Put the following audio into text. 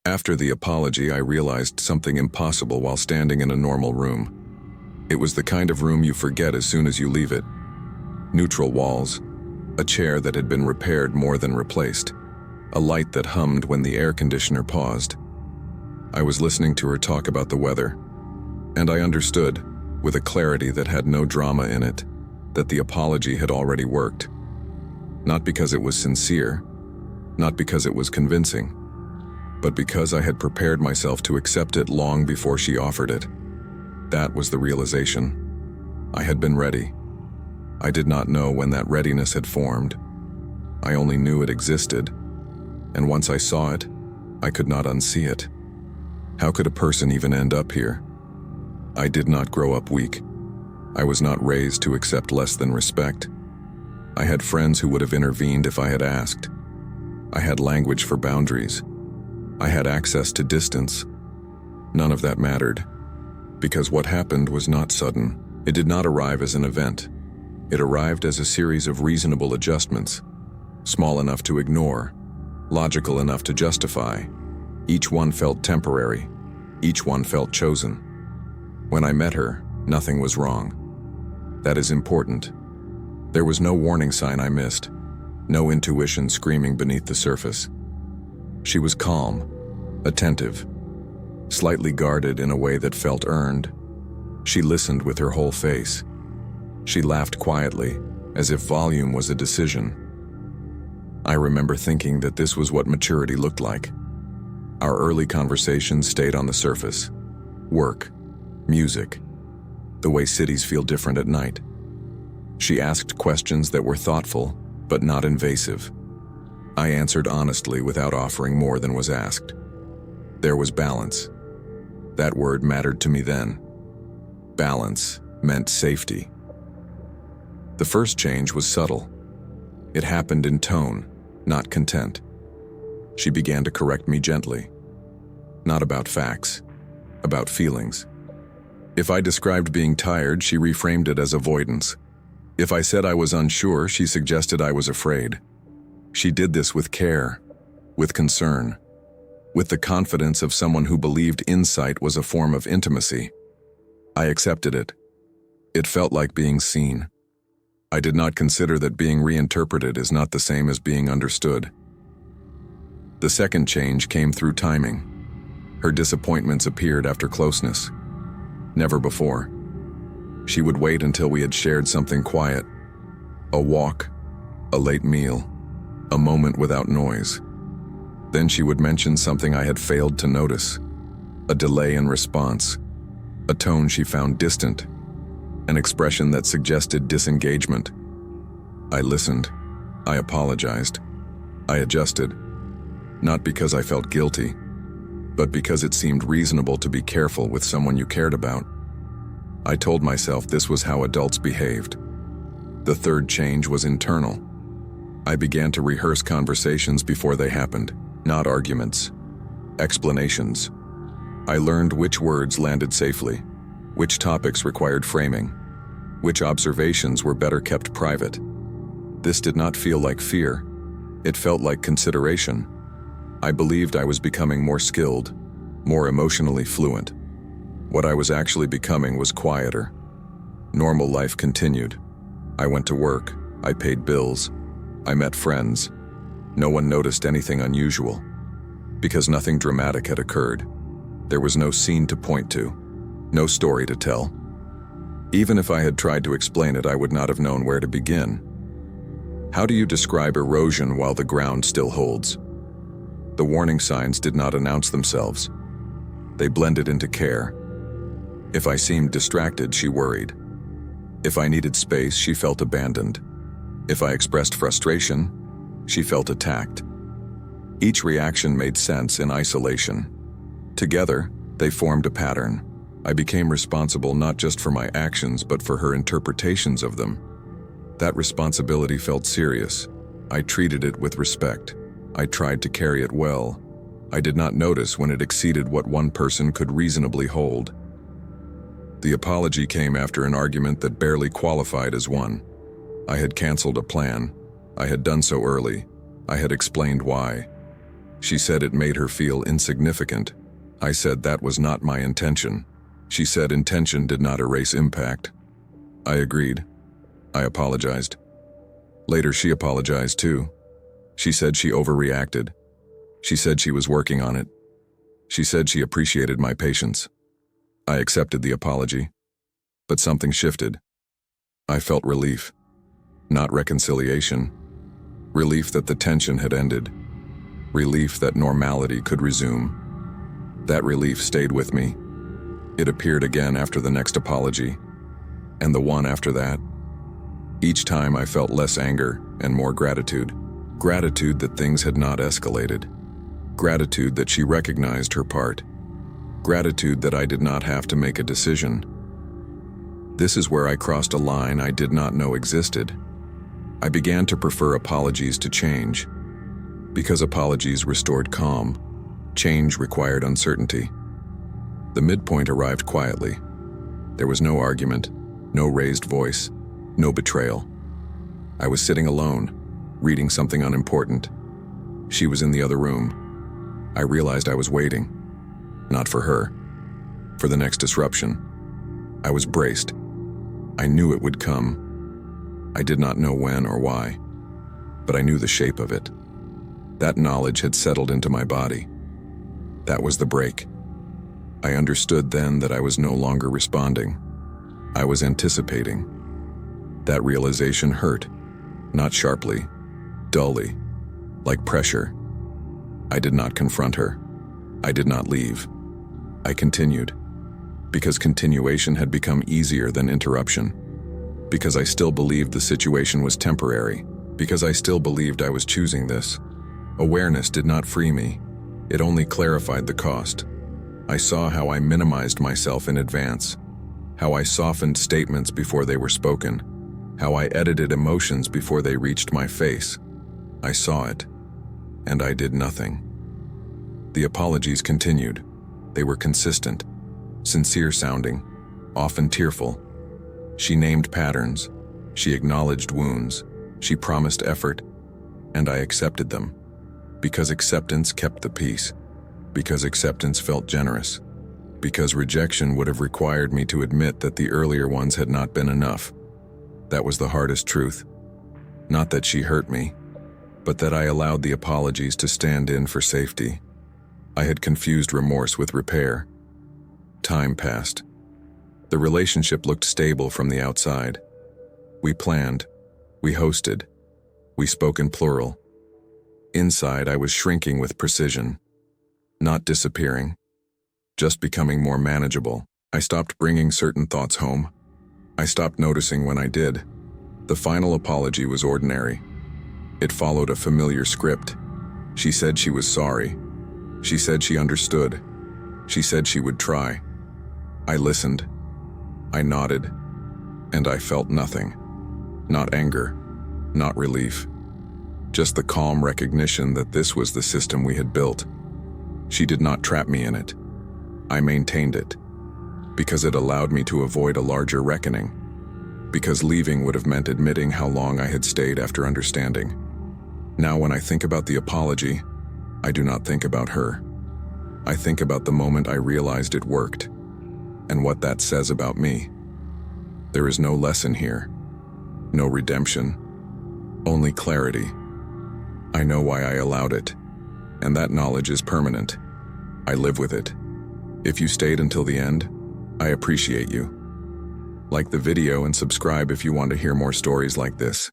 After the apology, I realized something impossible while standing in a normal room. It was the kind of room you forget as soon as you leave it. Neutral walls, a chair that had been repaired more than replaced, a light that hummed when the air conditioner paused. I was listening to her talk about the weather, and I understood, with a clarity that had no drama in it, that the apology had already worked. Not because it was sincere, not because it was convincing, but because I had prepared myself to accept it long before she offered it. That was the realization. I had been ready. I did not know when that readiness had formed. I only knew it existed, and once I saw it, I could not unsee it. How could a person even end up here? I did not grow up weak. I was not raised to accept less than respect. I had friends who would have intervened if I had asked. I had language for boundaries. I had access to distance. None of that mattered, because what happened was not sudden. It did not arrive as an event. It arrived as a series of reasonable adjustments, small enough to ignore, logical enough to justify. Each one felt temporary. Each one felt chosen. When I met her, nothing was wrong. That is important. There was no warning sign I missed, no intuition screaming beneath the surface. She was calm, attentive, slightly guarded in a way that felt earned. She listened with her whole face. She laughed quietly, as if volume was a decision. I remember thinking that this was what maturity looked like. Our early conversations stayed on the surface. Work, music, the way cities feel different at night. She asked questions that were thoughtful, but not invasive. I answered honestly without offering more than was asked. There was balance. That word mattered to me then. Balance meant safety. The first change was subtle. It happened in tone, not content. She began to correct me gently. Not about facts, about feelings. If I described being tired, she reframed it as avoidance. If I said I was unsure, she suggested I was afraid. She did this with care, with concern, with the confidence of someone who believed insight was a form of intimacy. I accepted it. It felt like being seen. I did not consider that being reinterpreted is not the same as being understood. The second change came through timing. Her disappointments appeared after closeness. Never before. She would wait until we had shared something quiet. A walk, a late meal, a moment without noise. Then she would mention something I had failed to notice. A delay in response. A tone she found distant. An expression that suggested disengagement. I listened. I apologized. I adjusted. Not because I felt guilty, but because it seemed reasonable to be careful with someone you cared about. I told myself this was how adults behaved. The third change was internal. I began to rehearse conversations before they happened, not arguments. Explanations. I learned which words landed safely, which topics required framing, which observations were better kept private. This did not feel like fear. It felt like consideration. I believed I was becoming more skilled, more emotionally fluent. What I was actually becoming was quieter. Normal life continued. I went to work. I paid bills. I met friends. No one noticed anything unusual, because nothing dramatic had occurred. There was no scene to point to, no story to tell. Even if I had tried to explain it, I would not have known where to begin. How do you describe erosion while the ground still holds? The warning signs did not announce themselves. They blended into care. If I seemed distracted, she worried. If I needed space, she felt abandoned. If I expressed frustration, she felt attacked. Each reaction made sense in isolation. Together, they formed a pattern. I became responsible not just for my actions, but for her interpretations of them. That responsibility felt serious. I treated it with respect. I tried to carry it well. I did not notice when it exceeded what one person could reasonably hold. The apology came after an argument that barely qualified as one. I had canceled a plan. I had done so early. I had explained why. She said it made her feel insignificant. I said that was not my intention. She said intention did not erase impact. I agreed. I apologized. Later, she apologized too. She said she overreacted. She said she was working on it. She said she appreciated my patience. I accepted the apology. But something shifted. I felt relief. Not reconciliation. Relief that the tension had ended. Relief that normality could resume. That relief stayed with me. It appeared again after the next apology, and the one after that. Each time I felt less anger and more gratitude. Gratitude that things had not escalated. Gratitude that she recognized her part. Gratitude that I did not have to make a decision. This is where I crossed a line I did not know existed. I began to prefer apologies to change. Because apologies restored calm, change required uncertainty. The midpoint arrived quietly. There was no argument, no raised voice, no betrayal. I was sitting alone, reading something unimportant. She was in the other room. I realized I was waiting. Not for her. For the next disruption. I was braced. I knew it would come. I did not know when or why, but I knew the shape of it. That knowledge had settled into my body. That was the break. I understood then that I was no longer responding. I was anticipating. That realization hurt, not sharply, dully, like pressure. I did not confront her. I did not leave. I continued, because continuation had become easier than interruption. Because I still believed the situation was temporary. Because I still believed I was choosing this. Awareness did not free me. It only clarified the cost. I saw how I minimized myself in advance. How I softened statements before they were spoken. How I edited emotions before they reached my face. I saw it, and I did nothing. The apologies continued. They were consistent, sincere-sounding, often tearful. She named patterns. She acknowledged wounds. She promised effort, and I accepted them. Because acceptance kept the peace. Because acceptance felt generous. Because rejection would have required me to admit that the earlier ones had not been enough. That was the hardest truth. Not that she hurt me, but that I allowed the apologies to stand in for safety. I had confused remorse with repair. Time passed. The relationship looked stable from the outside. We planned. We hosted. We spoke in plural. Inside, I was shrinking with precision. Not disappearing. Just becoming more manageable. I stopped bringing certain thoughts home. I stopped noticing when I did. The final apology was ordinary. It followed a familiar script. She said she was sorry. She said she understood. She said she would try. I listened. I nodded. And I felt nothing. Not anger. Not relief. Just the calm recognition that this was the system we had built. She did not trap me in it. I maintained it. Because it allowed me to avoid a larger reckoning. Because leaving would have meant admitting how long I had stayed after understanding. Now when I think about the apology, I do not think about her. I think about the moment I realized it worked, and what that says about me. There is no lesson here, no redemption, only clarity. I know why I allowed it, and that knowledge is permanent. I live with it. If you stayed until the end, I appreciate you. Like the video and subscribe if you want to hear more stories like this.